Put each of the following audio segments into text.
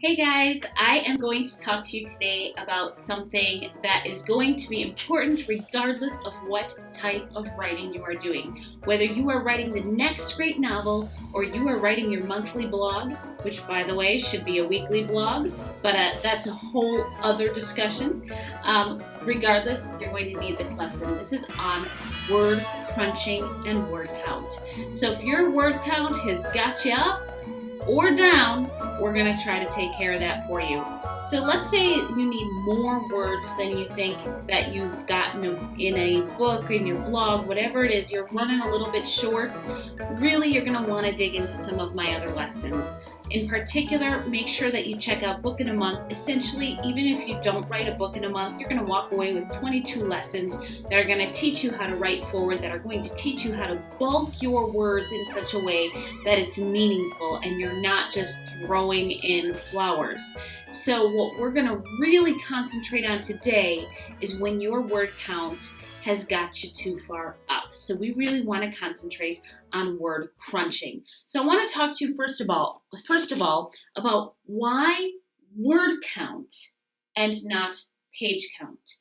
Hey guys, I am going to talk to you today about something that is going to be important regardless of what type of writing you are doing. Whether you are writing the next great novel or you are writing your monthly blog, which by the way should be a weekly blog, but that's a whole other discussion. Regardless, you're going to need this lesson. This is on word crunching and word count. So if your word count has got you up or down, we're going to try to take care of that for you. So let's say you need more words than you think that you've gotten in a book, in your blog, whatever it is, you're running a little bit short. Really, you're going to want to dig into some of my other lessons. In particular, make sure that you check out Book in a Month. Essentially, even if you don't write a book in a month, you're going to walk away with 22 lessons that are going to teach you how to write forward, that are going to teach you how to bulk your words in such a way that it's meaningful and you're not just throwing in flowers. So what we're going to really concentrate on today is when your word count has got you too far up. So we really want to concentrate on word crunching. So I want to talk to you first of all about why word count and not page count.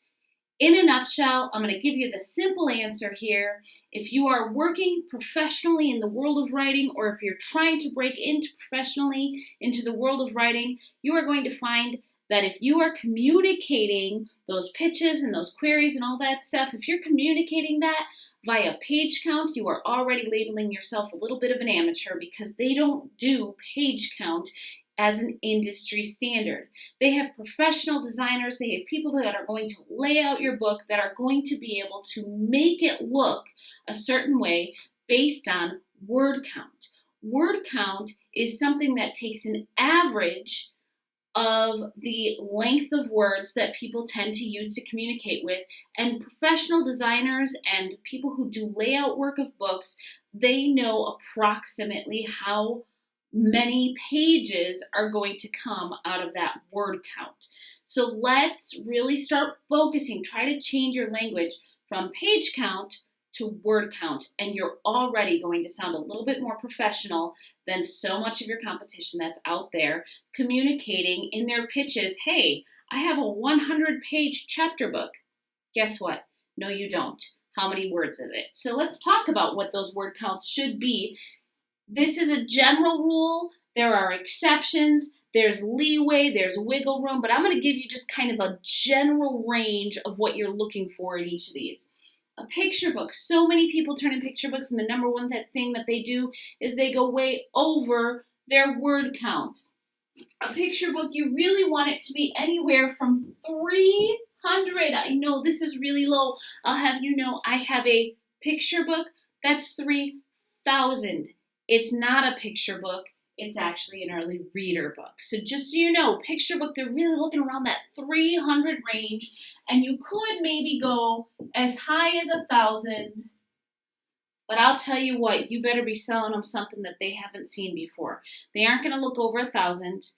In a nutshell, I'm going to give you the simple answer here. If you are working professionally in the world of writing, or if you're trying to break into professionally into the world of writing, you are going to find that if you are communicating those pitches and those queries and all that stuff, if you're communicating that via page count, you are already labeling yourself a little bit of an amateur because they don't do page count as an industry standard. They have professional designers, they have people that are going to lay out your book, that are going to be able to make it look a certain way based on word count. Word count is something that takes an average of the length of words that people tend to use to communicate with, and professional designers and people who do layout work of books, they know approximately how many pages are going to come out of that word count. So let's really start focusing, try to change your language from page count to word count, and you're already going to sound a little bit more professional than so much of your competition that's out there communicating in their pitches. Hey, I have a 100-page chapter book. Guess what? No, you don't. How many words is it? So let's talk about what those word counts should be. This is a general rule. There are exceptions. There's leeway, there's wiggle room, but I'm going to give you just kind of a general range of what you're looking for in each of these. A picture book. So many people turn in picture books, and the number one thing that they do is they go way over their word count. A picture book, you really want it to be anywhere from 300. I know this is really low. I'll have you know I have a picture book that's 3,000. It's not a picture book. It's actually an early reader book. So just so you know, picture book, they're really looking around that 300 range, and you could maybe go as high as 1,000. But I'll tell you what, you better be selling them something that they haven't seen before. They aren't going to look over 1,000.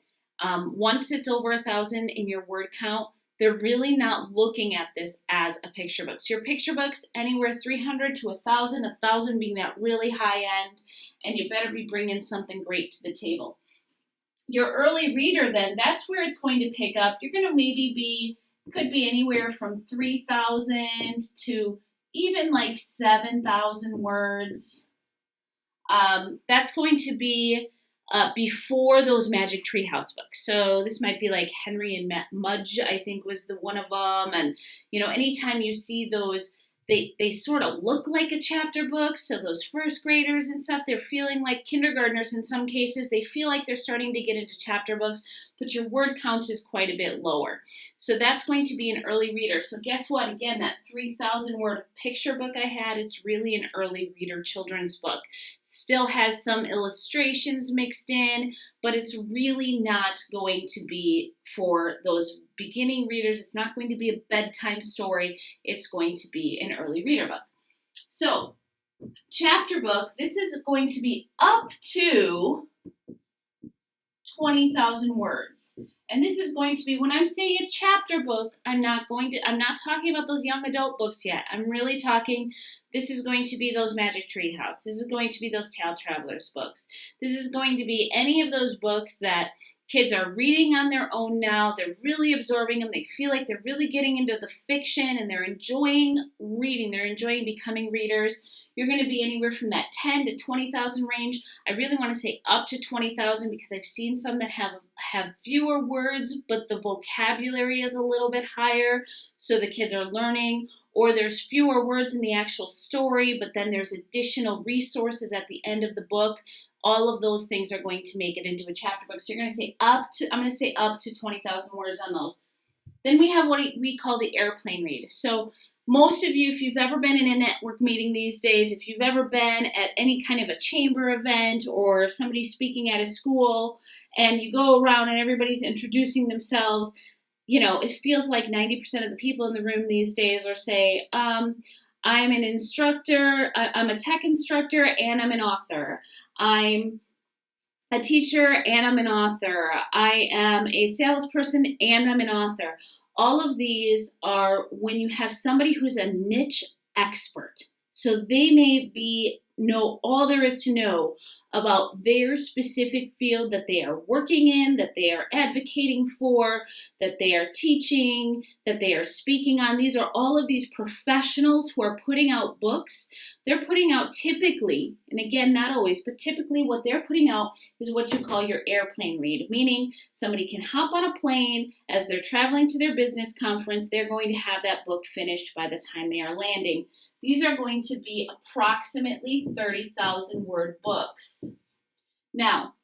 Once it's over 1,000 in your word count, they're really not looking at this as a picture book. So your picture book's anywhere 300 to 1,000, 1,000 being that really high end, and you better be bringing something great to the table. Your early reader, then, that's where it's going to pick up. You're going to could be anywhere from 3,000 to even like 7,000 words. That's going to be before those Magic Treehouse books. So this might be like Henry and Mudge, I think was the one of them. And, anytime you see those, they sort of look like a chapter book. So those first graders and stuff, they're feeling like kindergartners in some cases. They feel like they're starting to get into chapter books, but your word count is quite a bit lower. So that's going to be an early reader. So guess what? Again, that 3,000 word picture book I had, it's really an early reader children's book. Still has some illustrations mixed in, but it's really not going to be for those beginning readers. It's not going to be a bedtime story. It's going to be an early reader book. So, chapter book, this is going to be up to 20,000 words. And this is going to be, when I'm saying a chapter book, I'm not talking about those young adult books yet. I'm really talking, this is going to be those Magic Treehouse. This is going to be those Tale Travelers books. This is going to be any of those books that Kids are reading on their own now. They're really absorbing them. They feel like they're really getting into the fiction and they're enjoying reading. They're enjoying becoming readers. You're going to be anywhere from that 10 to 20,000 range. I really want to say up to 20,000 because I've seen some that have fewer words, but the vocabulary is a little bit higher. So the kids are learning, or there's fewer words in the actual story, but then there's additional resources at the end of the book. All of those things are going to make it into a chapter book. So you're going to say I'm going to say up to 20,000 words on those. Then we have what we call the airplane read. So most of you, if you've ever been in a network meeting these days, if you've ever been at any kind of a chamber event or somebody speaking at a school and you go around and everybody's introducing themselves, it feels like 90% of the people in the room these days are say, I'm an instructor, I'm a tech instructor, and I'm an author. I'm a teacher and I'm an author. I am a salesperson and I'm an author. All of these are when you have somebody who's a niche expert. So they may know all there is to know about their specific field that they are working in, that they are advocating for, that they are teaching, that they are speaking on. These are all of these professionals who are putting out books. They're putting out typically, and again, not always, but typically what they're putting out is what you call your airplane read, meaning somebody can hop on a plane as they're traveling to their business conference. They're going to have that book finished by the time they are landing. These are going to be approximately 30,000 word books. Now,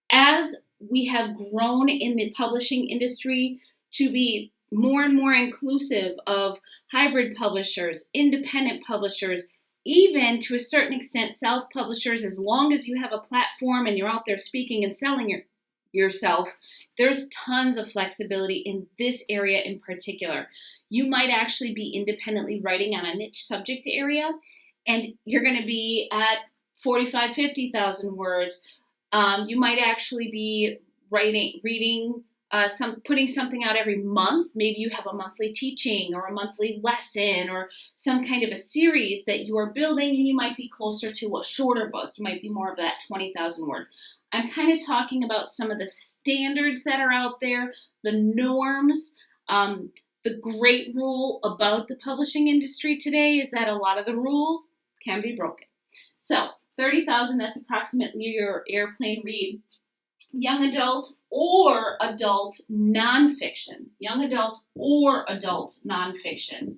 as we have grown in the publishing industry to be more and more inclusive of hybrid publishers, independent publishers, even to a certain extent self-publishers, as long as you have a platform and you're out there speaking and selling yourself, there's tons of flexibility in this area in particular. You might actually be independently writing on a niche subject area, and you're going to be at 45,000, 50,000 words. You might actually be reading, putting something out every month. Maybe you have a monthly teaching or a monthly lesson or some kind of a series that you are building, and you might be closer to a shorter book. You might be more of that 20,000 word. I'm kind of talking about some of the standards that are out there, the norms. The great rule about the publishing industry today is that a lot of the rules can be broken. So 30,000, that's approximately your airplane read. Young adult or adult nonfiction. Young adult or adult nonfiction.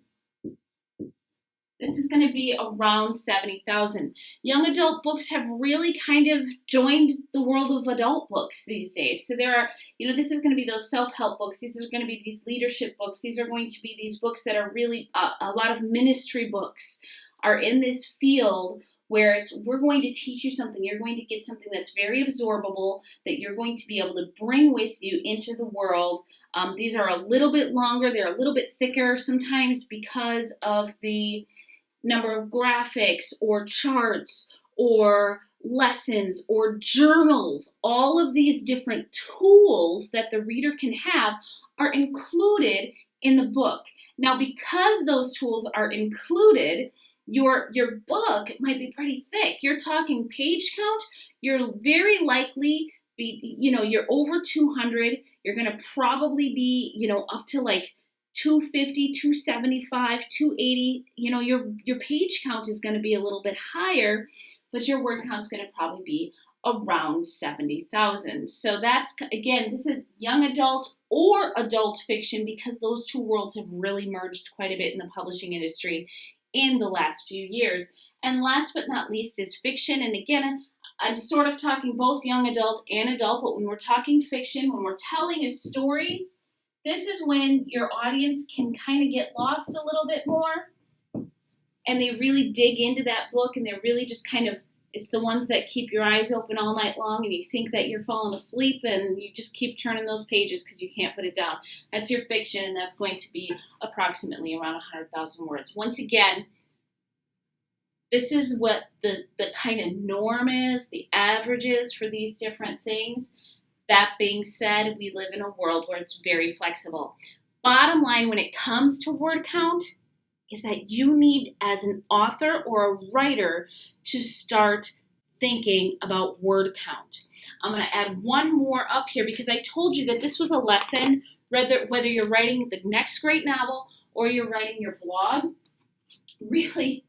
This is going to be around 70,000. Young adult books have really kind of joined the world of adult books these days. So there are, this is going to be those self-help books. These are going to be these leadership books. These are going to be these books that are really, a lot of ministry books are in this field where we're going to teach you something. You're going to get something that's very absorbable, that you're going to be able to bring with you into the world. These are a little bit longer. They're a little bit thicker sometimes because of the number of graphics or charts or lessons or journals. All of these different tools that the reader can have are included in the book. Now, because those tools are included, your book might be pretty thick. You're talking page count. You're very likely you're over 200. You're going to probably be, up to like 250, 275, 280. Your page count is going to be a little bit higher, but your word count is going to probably be around 70,000. So that's, again, this is young adult or adult fiction because those two worlds have really merged quite a bit in the publishing industry in the last few years. And last but not least is fiction. And again, I'm sort of talking both young adult and adult, but when we're talking fiction, when we're telling a story, this is when your audience can kind of get lost a little bit more and they really dig into that book and they're really just kind of, it's the ones that keep your eyes open all night long and you think that you're falling asleep and you just keep turning those pages because you can't put it down. That's your fiction, and that's going to be approximately around 100,000 words. Once again, this is what the kind of norm is, the averages for these different things. That being said, we live in a world where it's very flexible. Bottom line, when it comes to word count, is that you need, as an author or a writer, to start thinking about word count. I'm going to add one more up here because I told you that this was a lesson, whether you're writing the next great novel or you're writing your blog. Really,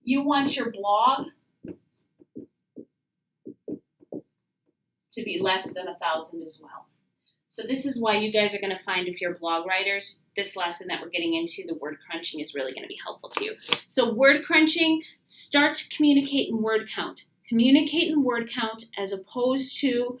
you want your blog to be less than 1,000 as well. So this is why you guys are going to find, if you're blog writers, this lesson that we're getting into, the word crunching, is really going to be helpful to you. So word crunching, start to communicate in word count. Communicate in word count as opposed to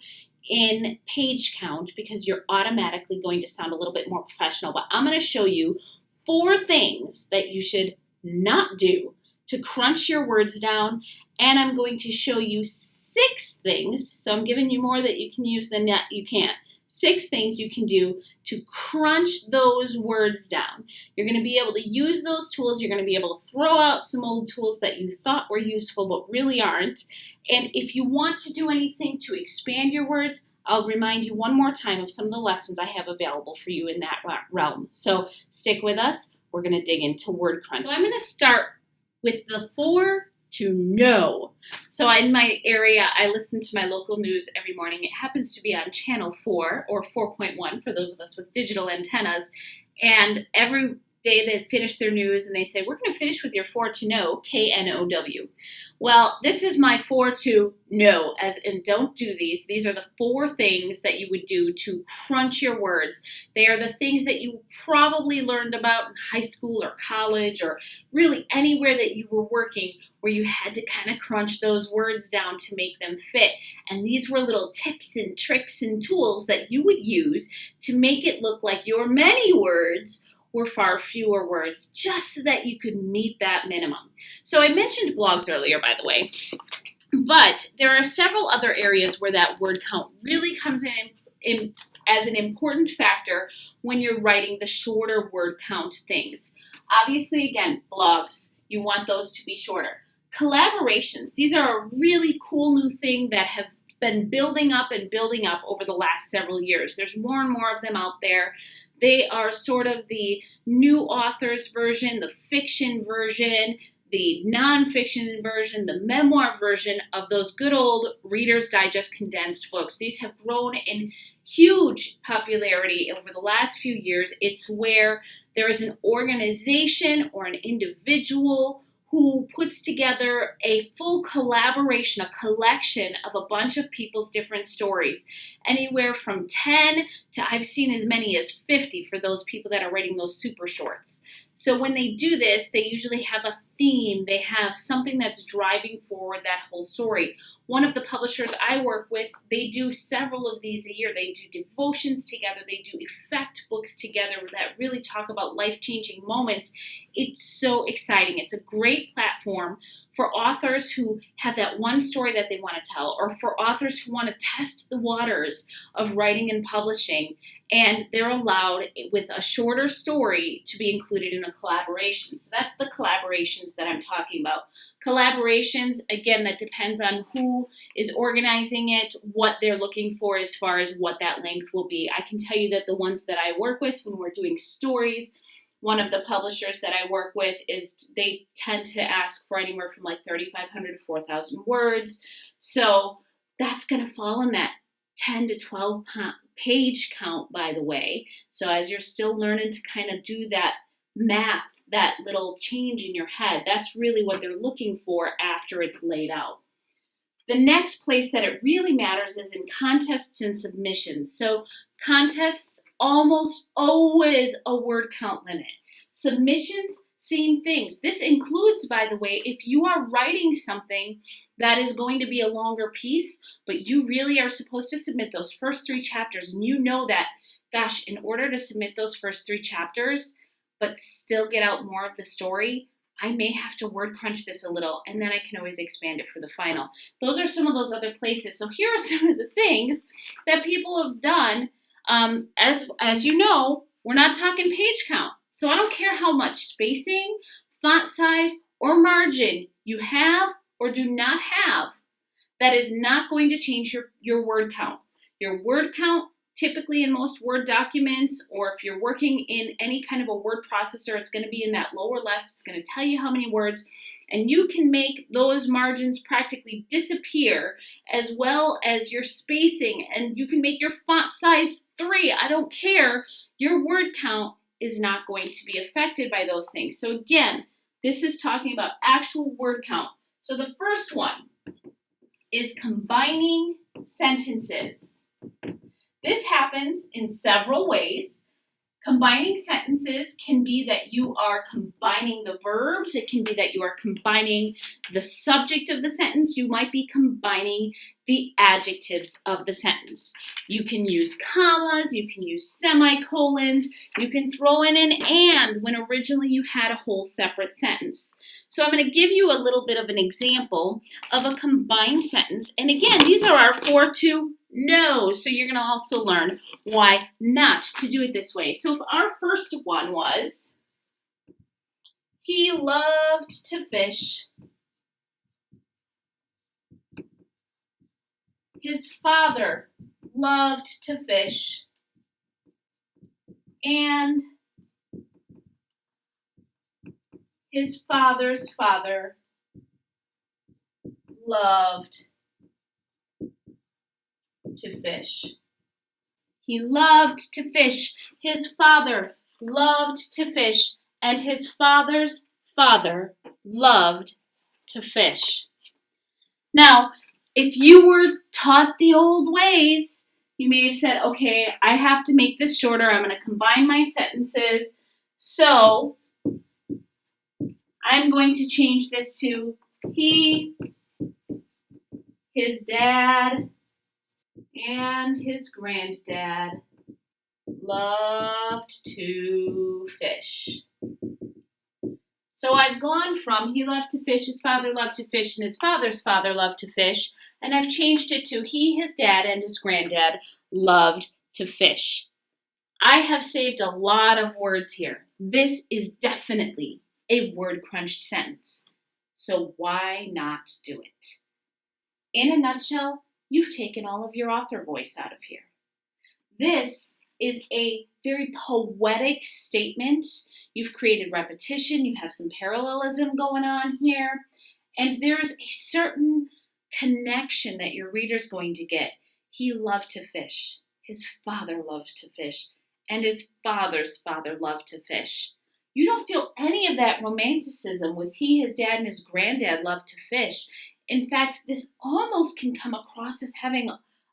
in page count, because you're automatically going to sound a little bit more professional. But I'm going to show you 4 things that you should not do to crunch your words down, and I'm going to show you 6 things. So I'm giving you more that you can use than that you can't. 6 things you can do to crunch those words down. You're going to be able to use those tools. You're going to be able to throw out some old tools that you thought were useful but really aren't. And if you want to do anything to expand your words, I'll remind you one more time of some of the lessons I have available for you in that realm. So stick with us. We're going to dig into word crunching. So I'm going to start with the 4 to know. So in my area, I listen to my local news every morning. It happens to be on channel 4 or 4.1 for those of us with digital antennas. And every day they finish their news and they say, we're going to finish with your 4 to know, K-N-O-W. Well, this is my 4 to know, as in don't do these. These are the 4 things that you would do to crunch your words. They are the things that you probably learned about in high school or college or really anywhere that you were working where you had to kind of crunch those words down to make them fit. And these were little tips and tricks and tools that you would use to make it look like your many words were far fewer words, just so that you could meet that minimum. So I mentioned blogs earlier, by the way, but there are several other areas where that word count really comes in as an important factor when you're writing the shorter word count things. Obviously, again, blogs, you want those to be shorter. Collaborations, these are a really cool new thing that have been building up and building up over the last several years. There's more and more of them out there. They are sort of the new authors version, the fiction version, the nonfiction version, the memoir version of those good old Reader's Digest condensed books. These have grown in huge popularity over the last few years. It's where there is an organization or an individual who puts together a full collaboration, a collection of a bunch of people's different stories. Anywhere from 10 to I've seen as many as 50 for those people that are writing those super shorts. So when they do this, they usually have a theme. They have something that's driving forward that whole story. One of the publishers I work with, they do several of these a year. They do devotions together. They do effect books together that really talk about life-changing moments. It's so exciting. It's a great platform for authors who have that one story that they want to tell, or for authors who want to test the waters of writing and publishing, and they're allowed with a shorter story to be included in a collaboration. So that's the collaborations that I'm talking about. Collaborations, again, that depends on who is organizing it, what they're looking for as far as what that length will be. I can tell you that the ones that I work with when we're doing stories, one of the publishers that I work with they tend to ask for anywhere from like 3,500 to 4,000 words. So that's going to fall in that 10 to 12 page count, by the way. So as you're still learning to kind of do that math, that little change in your head, that's really what they're looking for after it's laid out. The next place that it really matters is in contests and submissions. So contests, almost always a word count limit. Submissions, same things. This includes, by the way, if you are writing something that is going to be a longer piece, but you really are supposed to submit those first 3 chapters, and you know that, gosh, in order to submit those first 3 chapters, but still get out more of the story, I may have to word crunch this a little, and then I can always expand it for the final. Those are some of those other places. So here are some of the things that people have done. As you know, we're not talking page count. So I don't care how much spacing, font size, or margin you have or do not have. That is not going to change your word count. Your word count typically in most Word documents, or if you're working in any kind of a word processor, it's going to be in that lower left. It's going to tell you how many words, and you can make those margins practically disappear, as well as your spacing, and you can make your font size 3. I don't care. Your word count is not going to be affected by those things. So again, this is talking about actual word count. So the first one is combining sentences. This happens in several ways. Combining sentences can be that you are combining the verbs. It can be that you are combining the subject of the sentence. You might be combining the adjectives of the sentence. You can use commas. You can use semicolons. You can throw in an and when originally you had a whole separate sentence. So I'm going to give you a little bit of an example of a combined sentence. And again, these are our 4 to no. So you're going to also learn why not to do it this way. So if our first one was, he loved to fish. His father loved to fish. And his father's father loved to fish. He loved to fish. His father loved to fish. And his father's father loved to fish. Now, if you were taught the old ways, you may have said, okay, I have to make this shorter. I'm going to combine my sentences. So I'm going to change this to he, his dad, and his granddad loved to fish. So I've gone from he loved to fish, his father loved to fish, and his father's father loved to fish, and I've changed it to he, his dad, and his granddad loved to fish. I have saved a lot of words here. This is definitely a word crunched sentence. So why not do it? In a nutshell, you've taken all of your author voice out of here. This is a very poetic statement. You've created repetition. You have some parallelism going on here. And there's a certain connection that your reader's going to get. He loved to fish. His father loved to fish. And his father's father loved to fish. You don't feel any of that romanticism with he, his dad, and his granddad loved to fish. In fact, this almost can come across as having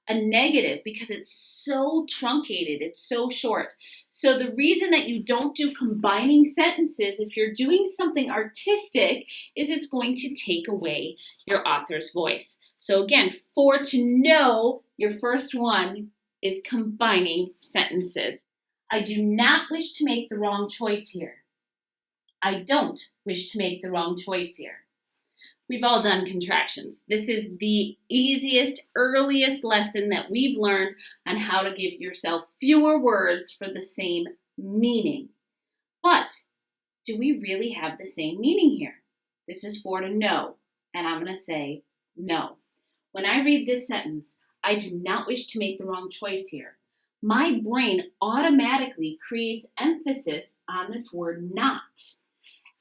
a negative because it's so truncated, it's so short. So the reason that you don't do combining sentences if you're doing something artistic is it's going to take away your author's voice. So again, 4 to no, your first one is combining sentences. I do not wish to make the wrong choice here. I don't wish to make the wrong choice here. We've all done contractions. This is the easiest, earliest lesson that we've learned on how to give yourself fewer words for the same meaning. But do we really have the same meaning here? This is 4 to no, and I'm going to say no. When I read this sentence, I do not wish to make the wrong choice here. My brain automatically creates emphasis on this word not.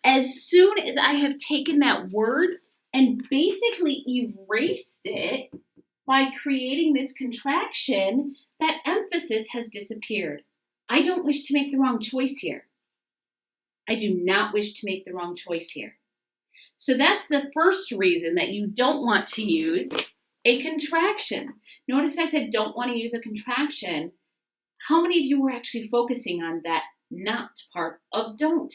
As soon as I have taken that word and basically erased it by creating this contraction, that emphasis has disappeared. I don't wish to make the wrong choice here. I do not wish to make the wrong choice here. So that's the first reason that you don't want to use a contraction. Notice I said don't want to use a contraction. How many of you were actually focusing on that not part of don't?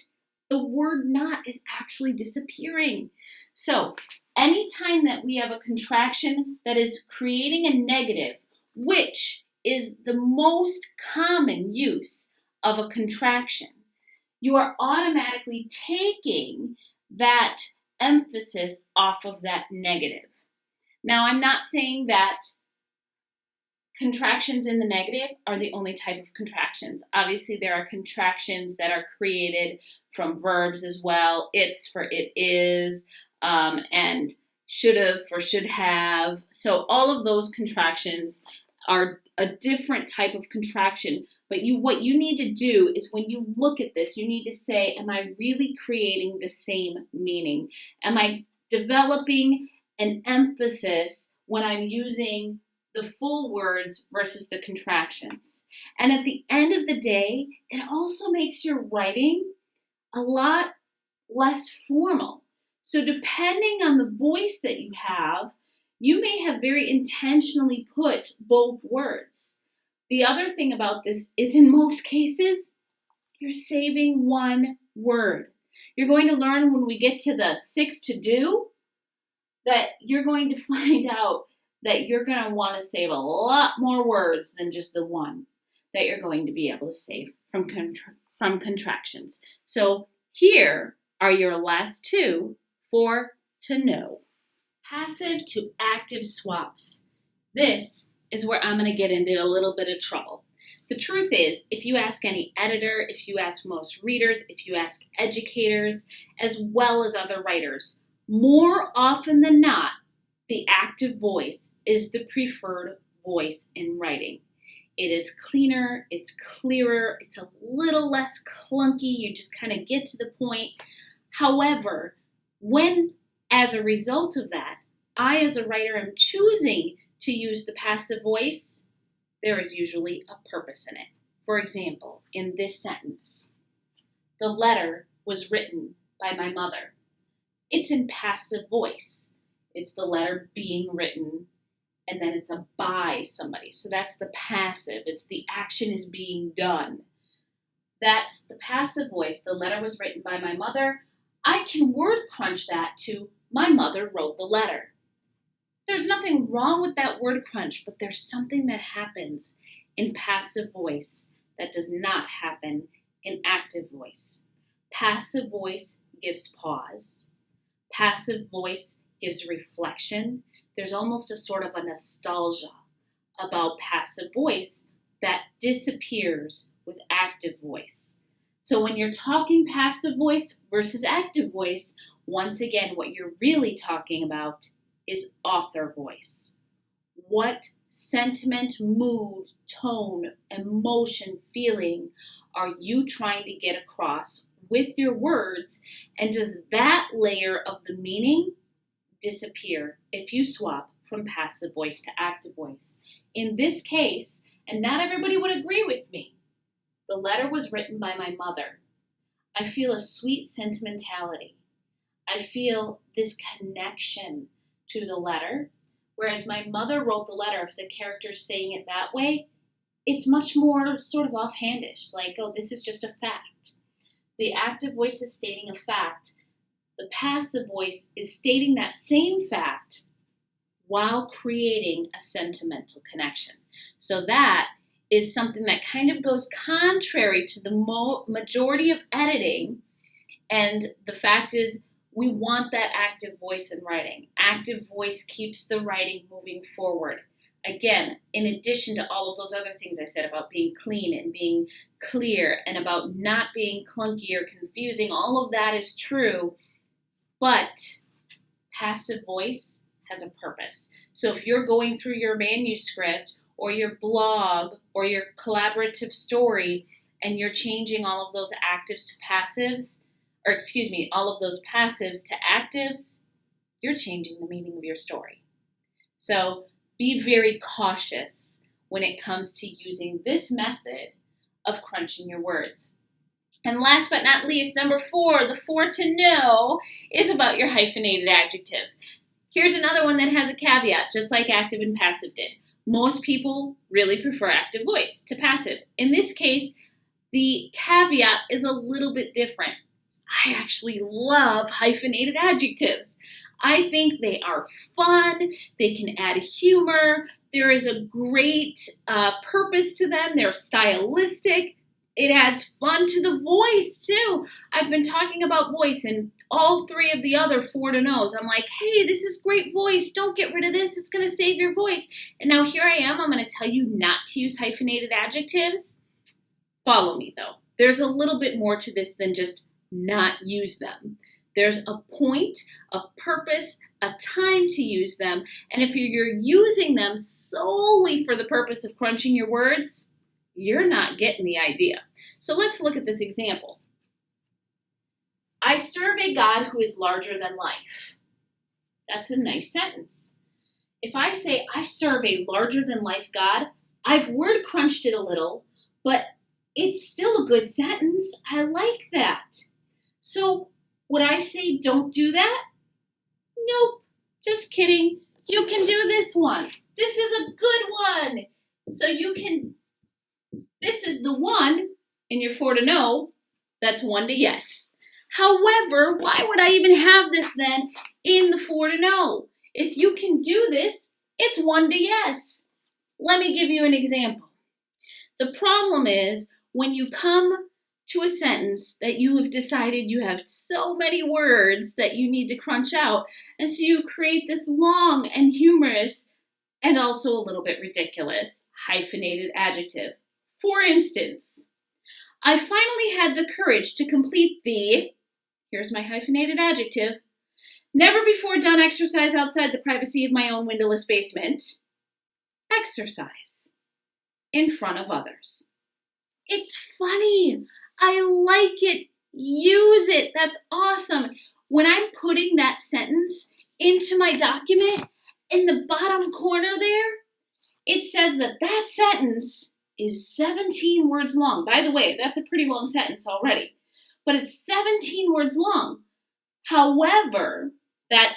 The word not is actually disappearing. So anytime that we have a contraction that is creating a negative, which is the most common use of a contraction, you are automatically taking that emphasis off of that negative. Now, I'm not saying that contractions in the negative are the only type of contractions. Obviously, there are contractions that are created from verbs as well. It's for it is, and should have for should have. So all of those contractions are a different type of contraction. But what you need to do is when you look at this, you need to say, am I really creating the same meaning? Am I developing an emphasis when I'm using the full words versus the contractions? And at the end of the day, it also makes your writing a lot less formal. So depending on the voice that you have, you may have very intentionally put both words. The other thing about this is in most cases, you're saving one word. You're going to learn when we get to the 6 to do that you're going to find out that you're going to want to save a lot more words than just the one that you're going to be able to save from contractions. So here are your last two for to know. Passive to active swaps. This is where I'm going to get into a little bit of trouble. The truth is, if you ask any editor, if you ask most readers, if you ask educators, as well as other writers, more often than not, the active voice is the preferred voice in writing. It is cleaner, it's clearer, it's a little less clunky, you just kind of get to the point. However, when, as a result of that, I as a writer am choosing to use the passive voice, there is usually a purpose in it. For example, in this sentence, the letter was written by my mother. It's in passive voice. It's the letter being written, and then it's a by somebody. So that's the passive. It's the action is being done. That's the passive voice. The letter was written by my mother. I can word crunch that to my mother wrote the letter. There's nothing wrong with that word crunch, but there's something that happens in passive voice that does not happen in active voice. Passive voice gives pause. Passive voice gives reflection. There's almost a sort of a nostalgia about passive voice that disappears with active voice. So when you're talking passive voice versus active voice, once again, what you're really talking about is author voice. What sentiment, mood, tone, emotion, feeling are you trying to get across with your words? And does that layer of the meaning disappear if you swap from passive voice to active voice? In this case, and not everybody would agree with me, the letter was written by my mother. I feel a sweet sentimentality. I feel this connection to the letter, whereas my mother wrote the letter. If the character's saying it that way, it's much more sort of offhandish, like, oh, this is just a fact. The active voice is stating a fact. The passive voice is stating that same fact while creating a sentimental connection. So that is something that kind of goes contrary to the majority of editing. And the fact is, we want that active voice in writing. Active voice keeps the writing moving forward. Again, in addition to all of those other things I said about being clean and being clear and about not being clunky or confusing, all of that is true, but passive voice has a purpose. So if you're going through your manuscript or your blog or your collaborative story and you're changing all of those actives to passives, all of those passives to actives, you're changing the meaning of your story. So be very cautious when it comes to using this method of crunching your words. And last but not least, number 4, the 4 to know is about your hyphenated adjectives. Here's another one that has a caveat, just like active and passive did. Most people really prefer active voice to passive. In this case, the caveat is a little bit different. I actually love hyphenated adjectives. I think they are fun. They can add humor. There is a great purpose to them. They're stylistic. It adds fun to the voice, too. I've been talking about voice in all 3 of the other 4 to knows. I'm like, hey, this is great voice. Don't get rid of this. It's going to save your voice. And now here I am. I'm going to tell you not to use hyphenated adjectives. Follow me, though. There's a little bit more to this than just not use them. There's a point, a purpose, a time to use them. And if you're using them solely for the purpose of crunching your words, you're not getting the idea. So let's look at this example. I serve a God who is larger than life. That's a nice sentence. If I say I serve a larger than life God, I've word crunched it a little, but it's still a good sentence. I like that. So would I say don't do that? Nope, just kidding. You can do this one. This is a good one. So this is the one in your 4 to no. That's 1 to yes. However, why would I even have this then in the 4 to no? If you can do this, it's 1 to yes. Let me give you an example. The problem is when you come to a sentence that you have decided you have so many words that you need to crunch out, and so you create this long and humorous and also a little bit ridiculous hyphenated adjective. For instance, I finally had the courage to complete here's my hyphenated adjective, never before done exercise outside the privacy of my own windowless basement. Exercise in front of others. It's funny. I like it. Use it. That's awesome. When I'm putting that sentence into my document, in the bottom corner there, it says that sentence is 17 words long. By the way, that's a pretty long sentence already, but it's 17 words long. However, that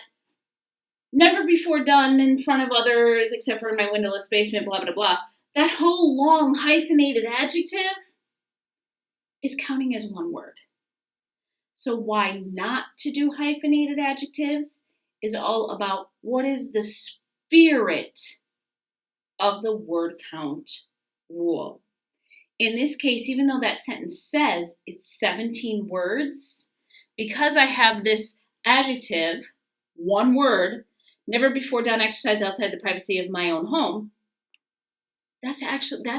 never before done in front of others except for in my windowless basement, blah, blah, blah, that whole long hyphenated adjective is counting as one word. So why not to do hyphenated adjectives is all about what is the spirit of the word count rule. In this case, even though that sentence says it's 17 words, because I have this adjective, one word, never before done exercise outside the privacy of my own home, that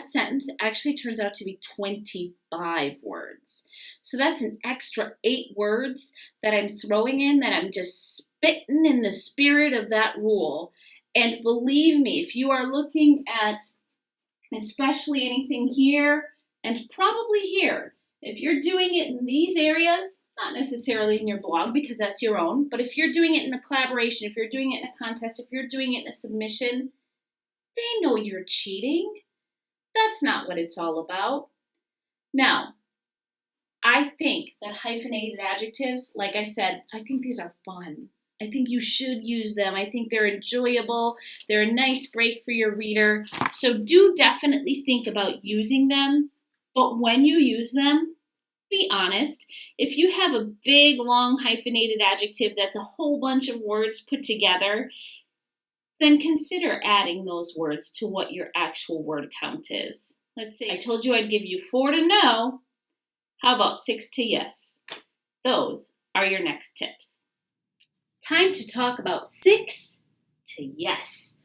sentence actually turns out to be 25 words. So that's an extra 8 words that I'm throwing in, that I'm just spitting in the spirit of that rule. And believe me, if you are looking at especially anything here and probably here, if you're doing it in these areas, not necessarily in your blog because that's your own, but if you're doing it in a collaboration, if you're doing it in a contest, if you're doing it in a submission, they know you're cheating. That's not what it's all about. Now, I think that hyphenated adjectives, like I said, I think these are fun. I think you should use them. I think they're enjoyable. They're a nice break for your reader. So do definitely think about using them. But when you use them, be honest. If you have a big, long hyphenated adjective that's a whole bunch of words put together, then consider adding those words to what your actual word count is. Let's say I told you I'd give you 4 to no. How about 6 to yes? Those are your next tips. Time to talk about 6 to yes.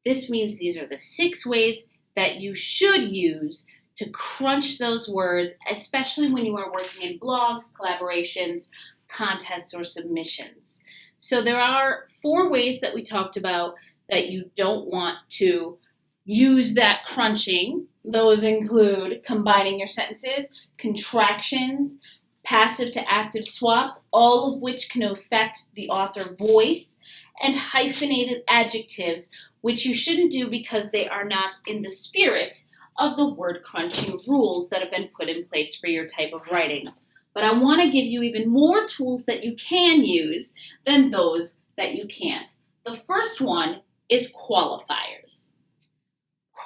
This means these are the 6 ways that you should use to crunch those words, especially when you are working in blogs, collaborations, contests, or submissions. So there are 4 ways that we talked about that you don't want to use that crunching. Those include combining your sentences, contractions, passive to active swaps, all of which can affect the author voice, and hyphenated adjectives, which you shouldn't do because they are not in the spirit of the word crunching rules that have been put in place for your type of writing. But I want to give you even more tools that you can use than those that you can't. The first one is qualifiers.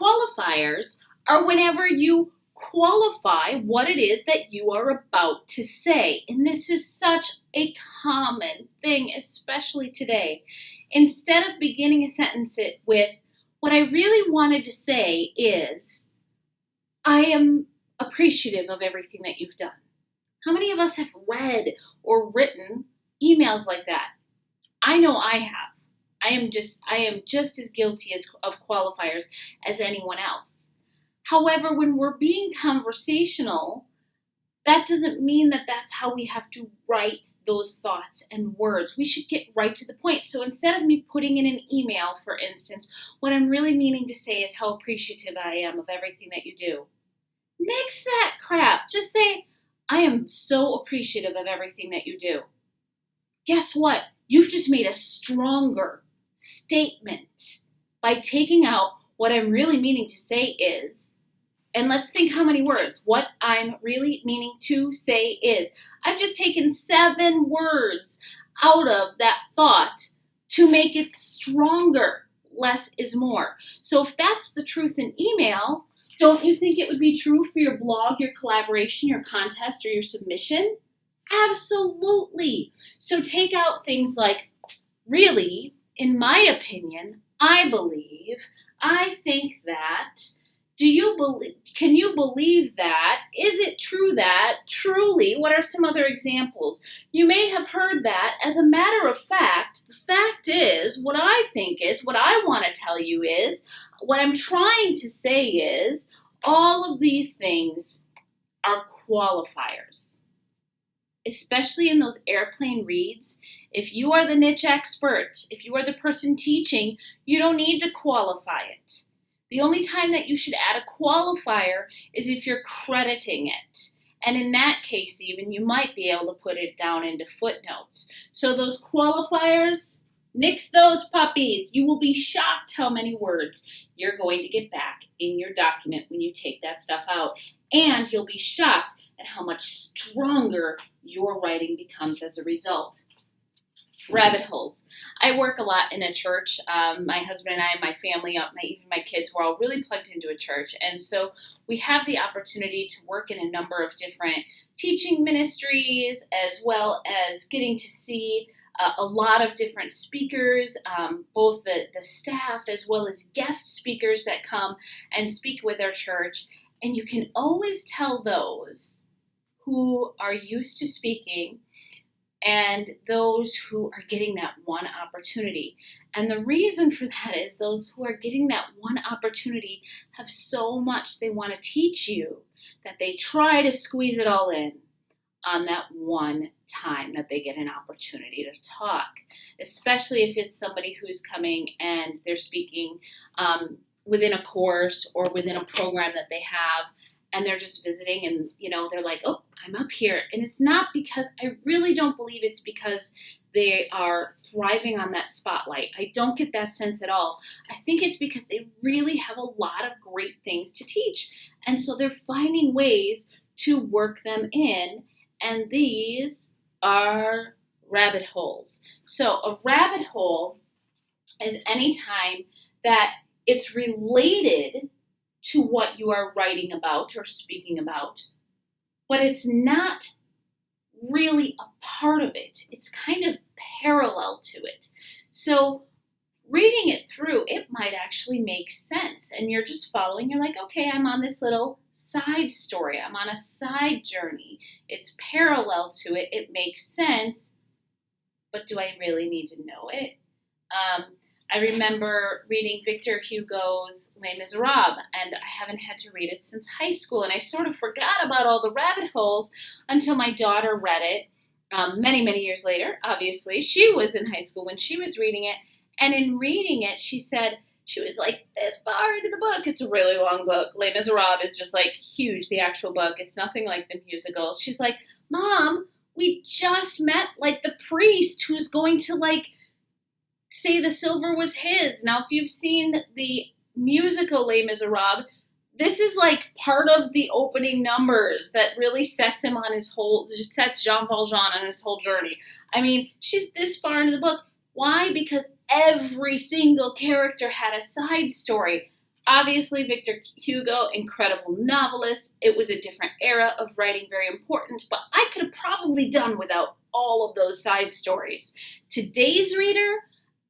Qualifiers are whenever you qualify what it is that you are about to say. And this is such a common thing, especially today. Instead of beginning a sentence with, what I really wanted to say is, I am appreciative of everything that you've done. How many of us have read or written emails like that? I know I have. I am just as guilty of qualifiers as anyone else. However, when we're being conversational, that doesn't mean that that's how we have to write those thoughts and words. We should get right to the point. So instead of me putting in an email, for instance, what I'm really meaning to say is how appreciative I am of everything that you do. Nix that crap. Just say, I am so appreciative of everything that you do. Guess what? You've just made a stronger statement by taking out what I'm really meaning to say is, and let's think how many words. What I'm really meaning to say is, I've just taken 7 words out of that thought to make it stronger. Less is more. So if that's the truth in email, don't you think it would be true for your blog, your collaboration, your contest, or your submission? Absolutely. So take out things like, really, in my opinion, I believe, I think that, do you believe, can you believe that, is it true that, truly, what are some other examples? You may have heard that. As a matter of fact, the fact is, what I think is, what I want to tell you is, what I'm trying to say is, all of these things are qualifiers. Especially in those airplane reads, if you are the niche expert, if you are the person teaching, you don't need to qualify it. The only time that you should add a qualifier is if you're crediting it. And in that case, even, you might be able to put it down into footnotes. So those qualifiers, nix those puppies. You will be shocked how many words you're going to get back in your document when you take that stuff out. And you'll be shocked at how much stronger your writing becomes as a result. Rabbit holes. I work a lot in a church. My husband and I, my family, even my kids, we're all really plugged into a church. And so we have the opportunity to work in a number of different teaching ministries, as well as getting to see a lot of different speakers, both the staff as well as guest speakers that come and speak with our church. And you can always tell those who are used to speaking and those who are getting that one opportunity. And the reason for that is those who are getting that one opportunity have so much they want to teach you that they try to squeeze it all in on that one time that they get an opportunity to talk, especially if it's somebody who's coming and they're speaking within a course or within a program that they have, and they're just visiting and, they're like, oh, I'm up here. And it's not because, I really don't believe it's because they are thriving on that spotlight. I don't get that sense at all. I think it's because they really have a lot of great things to teach. And so they're finding ways to work them in. And these are rabbit holes. So a rabbit hole is any time that it's related to what you are writing about or speaking about, but it's not really a part of it. It's kind of parallel to it. So reading it through, it might actually make sense. And you're just following. You're like, okay, I'm on this little side story. I'm on a side journey. It's parallel to it. It makes sense. But do I really need to know it? I remember reading Victor Hugo's Les Miserables, and I haven't had to read it since high school. And I sort of forgot about all the rabbit holes until my daughter read it many, many years later. Obviously, she was in high school when she was reading it. And in reading it, she said she was like this far into the book. It's a really long book. Les Miserables is just like huge, the actual book. It's nothing like the musical. She's like, Mom, we just met like the priest who's going to like say the silver was his. Now, if you've seen the musical Les Miserables, this is like part of the opening numbers that really sets him on his whole, just sets Jean Valjean on his whole journey. I mean, she's this far into the book. Why? Because every single character had a side story. Obviously, Victor Hugo, incredible novelist. It was a different era of writing, very important, but I could have probably done without all of those side stories. Today's reader,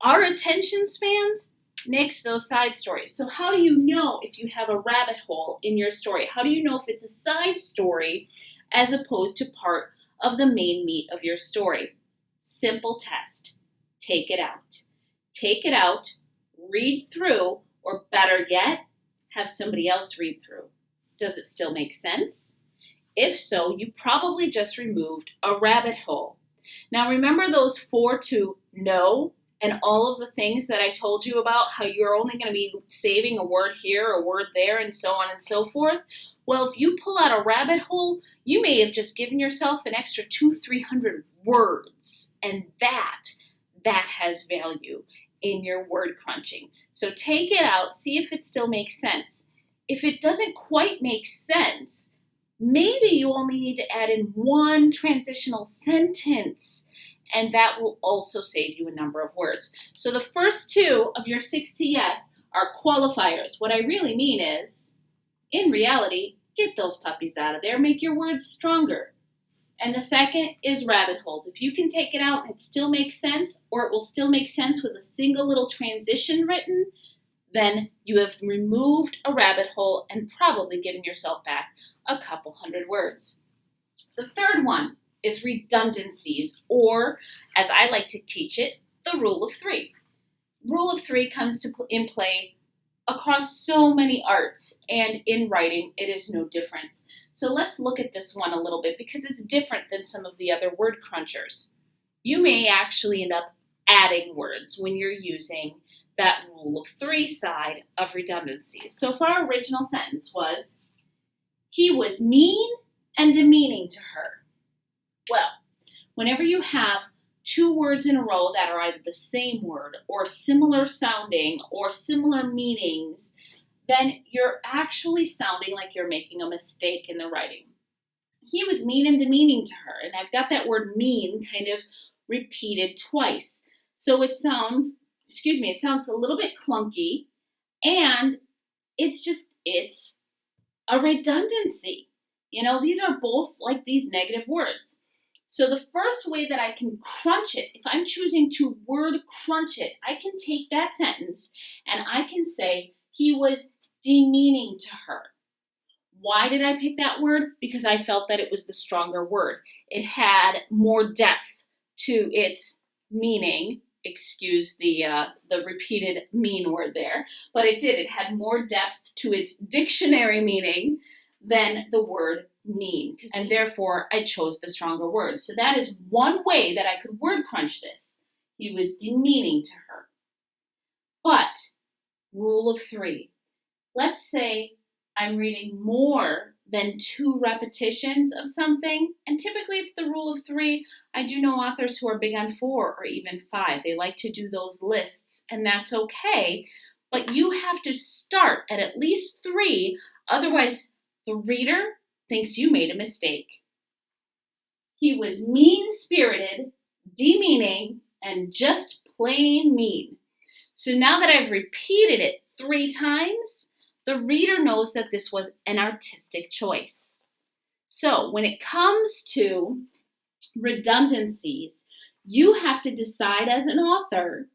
our attention spans, nix those side stories. So how do you know if you have a rabbit hole in your story? How do you know if it's a side story as opposed to part of the main meat of your story? Simple test. Take it out. Take it out, read through, or better yet, have somebody else read through. Does it still make sense? If so, you probably just removed a rabbit hole. Now remember those 4 to know and all of the things that I told you about, how you're only going to be saving a word here, a word there, and so on and so forth? Well, if you pull out a rabbit hole, you may have just given yourself an extra 200-300 words, and that has value in your word crunching. So take it out, see if it still makes sense. If it doesn't quite make sense, maybe you only need to add in one transitional sentence, and that will also save you a number of words. So the first 2 of your 6 to yes are qualifiers. What I really mean is, in reality, get those puppies out of there, make your words stronger. And the second is rabbit holes. If you can take it out and it still makes sense, or it will still make sense with a single little transition written, then you have removed a rabbit hole and probably given yourself back a couple hundred words. The third one is redundancies, or as I like to teach it, the rule of 3. Rule of 3 comes in play across so many arts, and in writing it is no difference. So let's look at this one a little bit because it's different than some of the other word crunchers. You may actually end up adding words when you're using that rule of 3 side of redundancies. So if our original sentence was, he was mean and demeaning to her. Well, whenever you have 2 words in a row that are either the same word or similar sounding or similar meanings, then you're actually sounding like you're making a mistake in the writing. He was mean and demeaning to her, and I've got that word mean kind of repeated twice. So it sounds a little bit clunky, and it's a redundancy. These are both like these negative words. So the first way that I can crunch it, if I'm choosing to word crunch it, I can take that sentence and I can say, he was demeaning to her. Why did I pick that word? Because I felt that it was the stronger word. It had more depth to its meaning. Excuse the repeated mean word there, but it did. It had more depth to its dictionary meaning than the word mean, and therefore I chose the stronger word. So that is one way that I could word crunch this. He was demeaning to her. But rule of 3. Let's say I'm reading more than 2 repetitions of something, and typically it's the rule of 3. I do know authors who are big on 4 or even 5. They like to do those lists, and that's okay, but you have to start at least 3, otherwise the reader thinks you made a mistake. He was mean-spirited, demeaning, and just plain mean. So now that I've repeated it 3 times, the reader knows that this was an artistic choice. So when it comes to redundancies, you have to decide as an author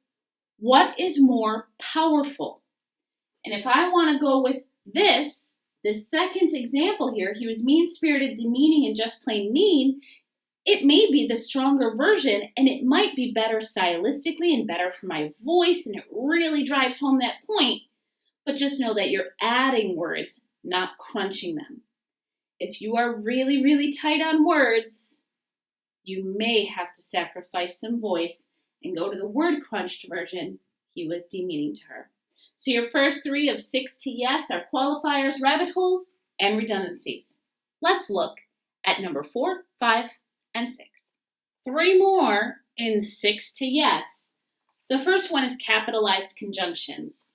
what is more powerful. And if I want to go with this, the second example here, he was mean-spirited, demeaning, and just plain mean, it may be the stronger version, and it might be better stylistically and better for my voice, and it really drives home that point. But just know that you're adding words, not crunching them. If you are really, really tight on words, you may have to sacrifice some voice and go to the word crunched version. He was demeaning to her. So your first 3 of 6 to yes are qualifiers, rabbit holes, and redundancies. Let's look at number 4, 5, and 6. 3 more in 6 to yes. The first one is capitalized conjunctions.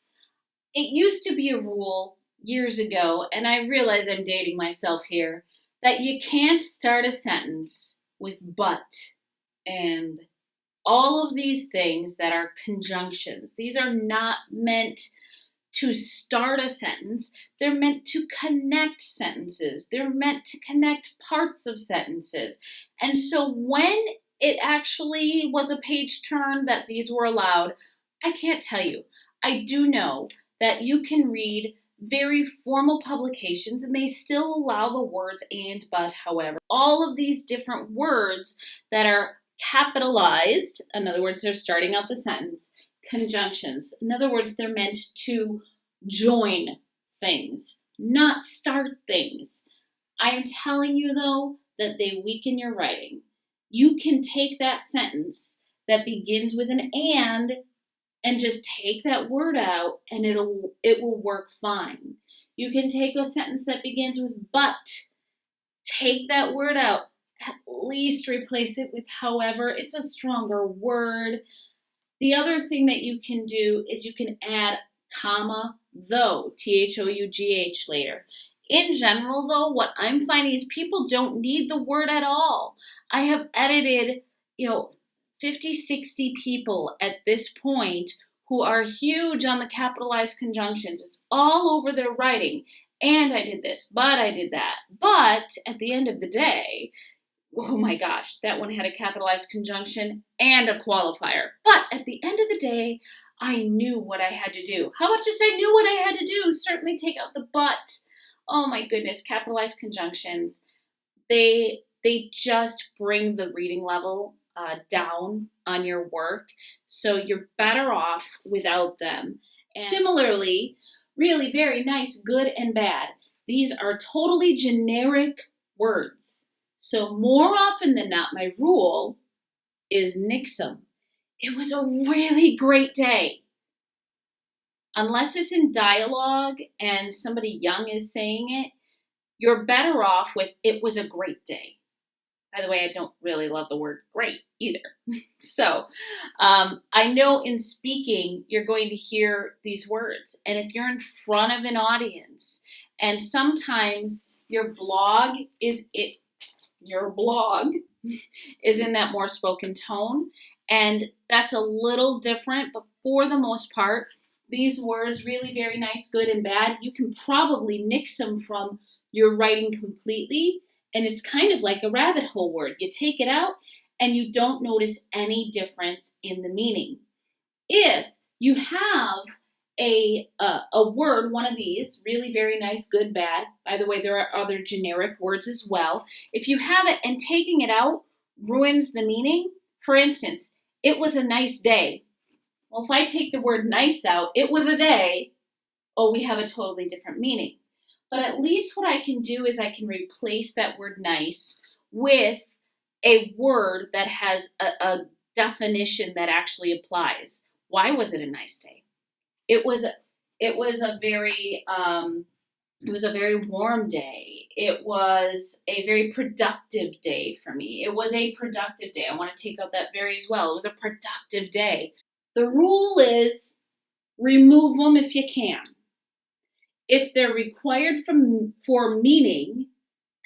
It used to be a rule years ago, and I realize I'm dating myself here, that you can't start a sentence with but and all of these things that are conjunctions. These are not meant to start a sentence. They're meant to connect sentences. They're meant to connect parts of sentences. And so when it actually was a page turn that these were allowed, I can't tell you. I do know that you can read very formal publications and they still allow the words and, but, however. All of these different words that are capitalized, in other words, they're starting out the sentence, conjunctions. In other words, they're meant to join things, not start things. I am telling you, though, that they weaken your writing. You can take that sentence that begins with an and just take that word out, and it will work fine. You can take a sentence that begins with but, take that word out, at least replace it with however. It's a stronger word. The other thing that you can do is you can add comma, though, though, later. In general, though, what I'm finding is people don't need the word at all. I have edited, 50, 60 people at this point who are huge on the capitalized conjunctions. It's all over their writing. And I did this, but I did that. But at the end of the day, oh my gosh, that one had a capitalized conjunction and a qualifier. But at the end of the day, I knew what I had to do. How about just I knew what I had to do? Certainly take out the but. Oh my goodness, capitalized conjunctions, they just bring the reading level down on your work. So you're better off without them. And similarly, really very nice, good and bad. These are totally generic words. So more often than not, my rule is nix them. It was a really great day. Unless it's in dialogue and somebody young is saying it, you're better off with it was a great day. By the way, I don't really love the word great either. So I know in speaking, you're going to hear these words. And if you're in front of an audience, and sometimes your blog is in that more spoken tone, and that's a little different, but for the most part, these words, really very nice, good and bad, you can probably nix them from your writing completely, and it's kind of like a rabbit hole word. You take it out, and you don't notice any difference in the meaning. If you have a word, one of these, really very nice, good, bad. By the way, there are other generic words as well. If you have it and taking it out ruins the meaning, for instance, it was a nice day. Well, if I take the word nice out, it was a day, we have a totally different meaning. But at least what I can do is I can replace that word nice with a word that has a definition that actually applies. Why was it a nice day? It was a very warm day. It was a very productive day for me. It was a productive day. I want to take out that very as well. It was a productive day. The rule is remove them if you can. If they're required for meaning,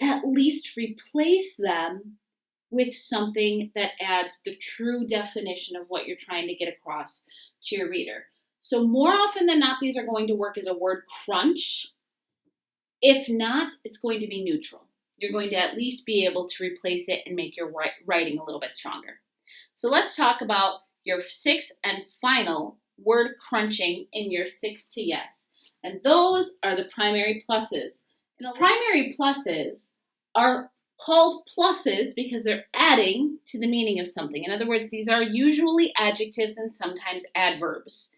at least replace them with something that adds the true definition of what you're trying to get across to your reader. So more often than not, these are going to work as a word crunch. If not, it's going to be neutral. You're going to at least be able to replace it and make your writing a little bit stronger. So let's talk about your sixth and final word crunching in your 6 to yes. And those are the primary pluses. And primary pluses are called pluses because they're adding to the meaning of something. In other words, these are usually adjectives and sometimes adverbs.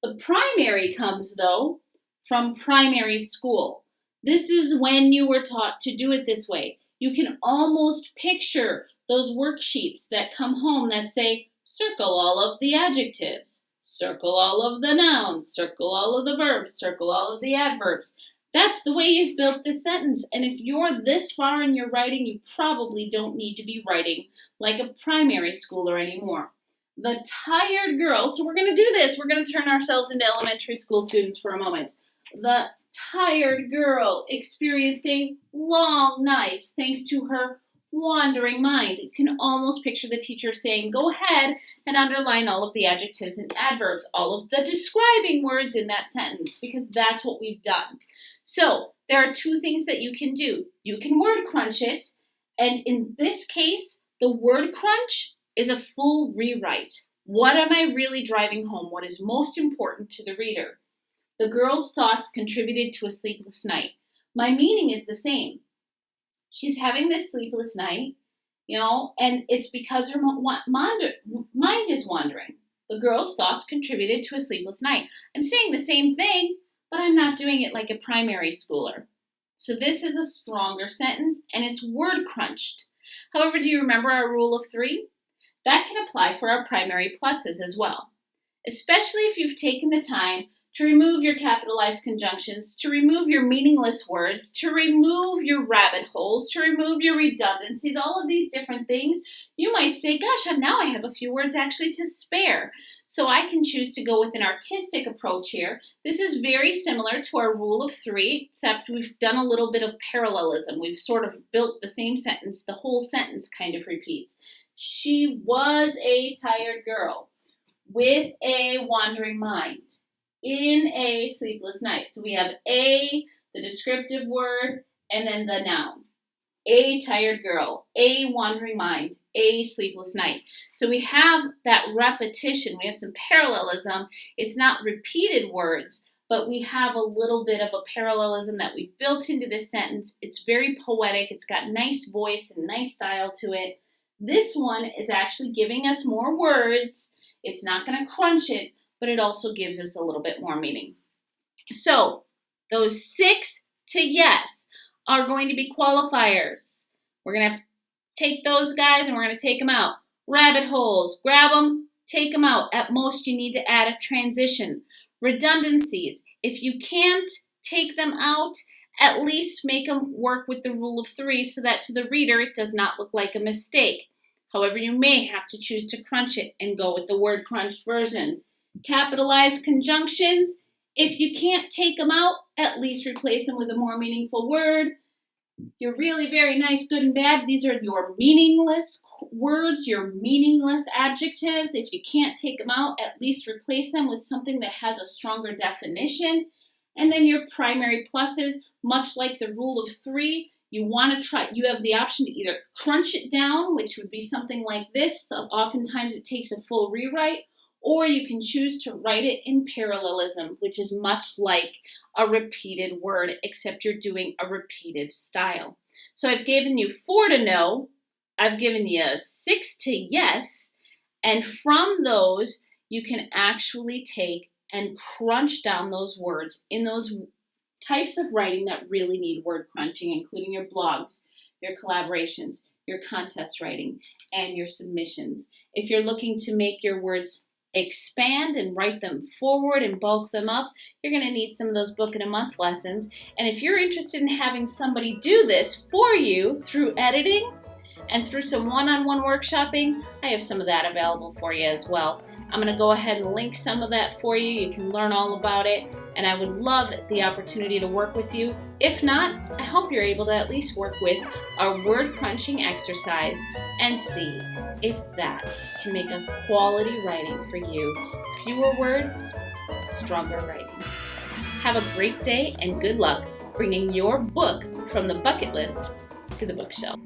The primary comes, though, from primary school. This is when you were taught to do it this way. You can almost picture those worksheets that come home that say, circle all of the adjectives, circle all of the nouns, circle all of the verbs, circle all of the adverbs. That's the way you've built this sentence. And if you're this far in your writing, you probably don't need to be writing like a primary schooler anymore. The tired girl, so we're going to do this. We're going to turn ourselves into elementary school students for a moment. The tired girl experienced a long night thanks to her wandering mind. You can almost picture the teacher saying, go ahead and underline all of the adjectives and adverbs, all of the describing words in that sentence, because that's what we've done. So there are two things that you can do. You can word crunch it, and in this case, the word crunch is a full rewrite. What am I really driving home? What is most important to the reader? The girl's thoughts contributed to a sleepless night. My meaning is the same. She's having this sleepless night, and it's because her mind is wandering. The girl's thoughts contributed to a sleepless night. I'm saying the same thing, but I'm not doing it like a primary schooler. So this is a stronger sentence and it's word crunched. However, do you remember our rule of 3? That can apply for our primary pluses as well, especially if you've taken the time to remove your capitalized conjunctions, to remove your meaningless words, to remove your rabbit holes, to remove your redundancies, all of these different things. You might say, gosh, now I have a few words actually to spare. So I can choose to go with an artistic approach here. This is very similar to our rule of 3, except we've done a little bit of parallelism. We've sort of built the same sentence. The whole sentence kind of repeats. She was a tired girl with a wandering mind in a sleepless night. So we have a, the descriptive word, and then the noun. A tired girl, a wandering mind, a sleepless night. So we have that repetition. We have some parallelism. It's not repeated words, but we have a little bit of a parallelism that we've built into this sentence. It's very poetic. It's got nice voice and nice style to it. This one is actually giving us more words. It's not going to crunch it, but it also gives us a little bit more meaning. So those 6 to yes are going to be qualifiers. We're going to take those guys and we're going to take them out. Rabbit holes, grab them, take them out. At most, you need to add a transition. Redundancies, if you can't take them out, at least make them work with the rule of 3 so that to the reader it does not look like a mistake. However, you may have to choose to crunch it and go with the word crunched version. Capitalized conjunctions, if you can't take them out, at least replace them with a more meaningful word. You're really very nice, good, and bad. These are your meaningless words, your meaningless adjectives. If you can't take them out, at least replace them with something that has a stronger definition. And then your primary pluses, much like the rule of 3, you have the option to either crunch it down, which would be something like this. So oftentimes it takes a full rewrite, or you can choose to write it in parallelism, which is much like a repeated word, except you're doing a repeated style. So I've given you 4 to no, I've given you 6 to yes, and from those, you can actually take and crunch down those words in those types of writing that really need word crunching, including your blogs, your collaborations, your contest writing, and your submissions. If you're looking to make your words expand and write them forward and bulk them up, you're going to need some of those book in a month lessons. And if you're interested in having somebody do this for you through editing and through some one-on-one workshopping, I have some of that available for you as well. I'm going to go ahead and link some of that for you. You can learn all about it, and I would love the opportunity to work with you. If not, I hope you're able to at least work with our word crunching exercise and see if that can make a quality writing for you. Fewer words, stronger writing. Have a great day and good luck bringing your book from the bucket list to the bookshelf.